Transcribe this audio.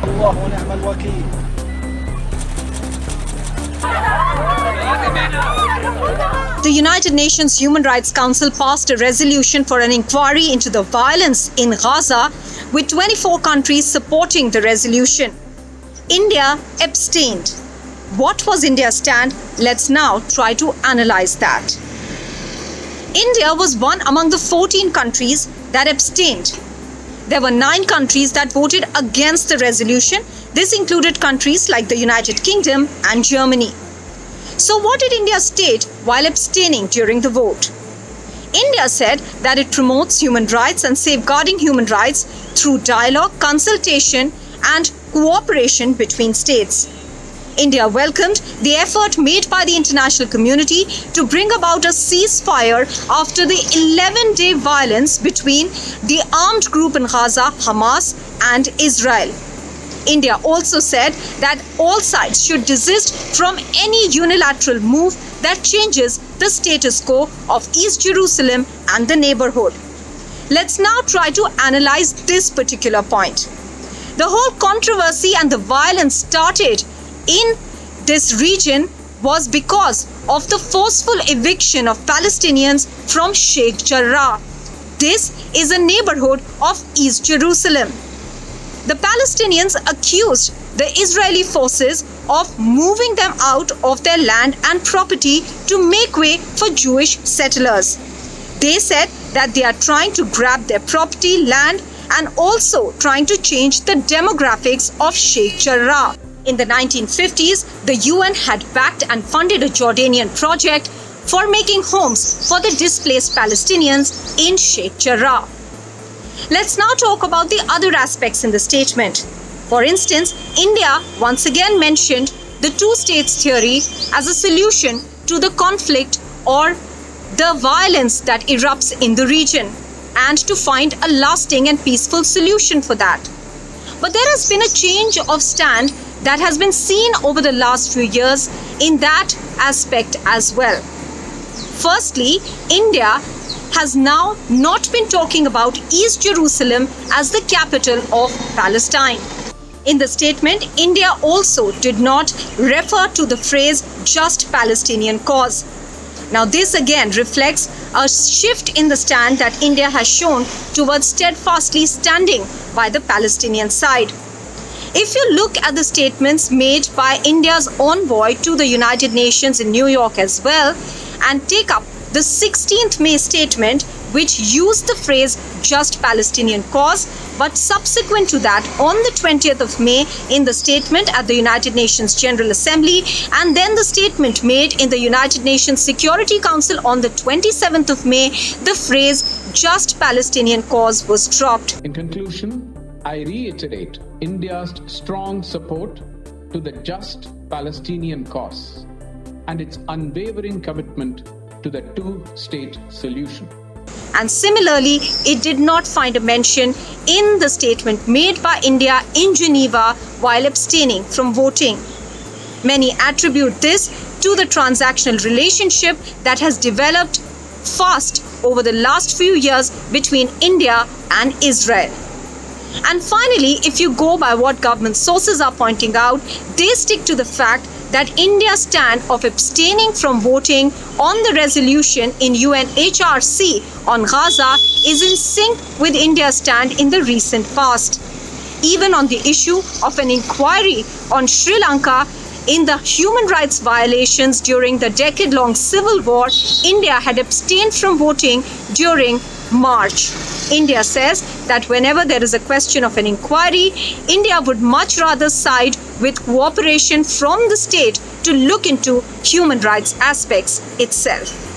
الله ونعم الوكيل. The United Nations Human Rights Council passed a resolution for an inquiry into the violence in Gaza, with 24 countries supporting the resolution. India abstained. What was India's stand? Let's now try to analyze that. India was one among the 14 countries that abstained. There were 9 countries that voted against the resolution. This included countries like the United Kingdom and Germany. So what did India state while abstaining during the vote? India said that it promotes human rights and safeguarding human rights through dialogue, consultation and cooperation between states. India welcomed the effort made by the international community to bring about a ceasefire after the 11-day violence between the armed group in Gaza, Hamas, and Israel. India also said that all sides should desist from any unilateral move that changes the status quo of East Jerusalem and the neighborhood. Let's now try to analyze this particular point. The whole controversy and the violence started in this region was because of the forceful eviction of Palestinians from Sheikh Jarrah. This is a neighborhood of East Jerusalem. The Palestinians accused the Israeli forces of moving them out of their land and property to make way for Jewish settlers. They said that they are trying to grab their property, land, and also trying to change the demographics of Sheikh Jarrah. In the 1950s, the UN had backed and funded a Jordanian project for making homes for the displaced Palestinians in Sheikh Jarrah. Let's now talk about the other aspects in the statement. For instance, India once again mentioned the two-states theory as a solution to the conflict or the violence that erupts in the region, and to find a lasting and peaceful solution for that. But there has been a change of stand that has been seen over the last few years in that aspect as well. Firstly, India has now not been talking about East Jerusalem as the capital of Palestine. In the statement, India also did not refer to the phrase just Palestinian cause. Now this again reflects a shift in the stand that India has shown towards steadfastly standing by the Palestinian side. If you look at the statements made by India's envoy to the United Nations in New York as well, and take up the 16th May statement, which used the phrase just Palestinian cause, but subsequent to that, on the 20th of May, in the statement at the United Nations General Assembly, and then the statement made in the United Nations Security Council on the 27th of May, the phrase just Palestinian cause was dropped. In conclusion, I reiterate India's strong support to the just Palestinian cause and its unwavering commitment to the two-state solution. And similarly, it did not find a mention in the statement made by India in Geneva while abstaining from voting. Many attribute this to the transactional relationship that has developed fast over the last few years between India and Israel. And finally, if you go by what government sources are pointing out, they stick to the fact that India's stand of abstaining from voting on the resolution in UNHRC on Gaza is in sync with India's stand in the recent past. Even on the issue of an inquiry on Sri Lanka in the human rights violations during the decade-long civil war, India had abstained from voting during March. India says that whenever there is a question of an inquiry, India would much rather side with cooperation from the state to look into human rights aspects itself.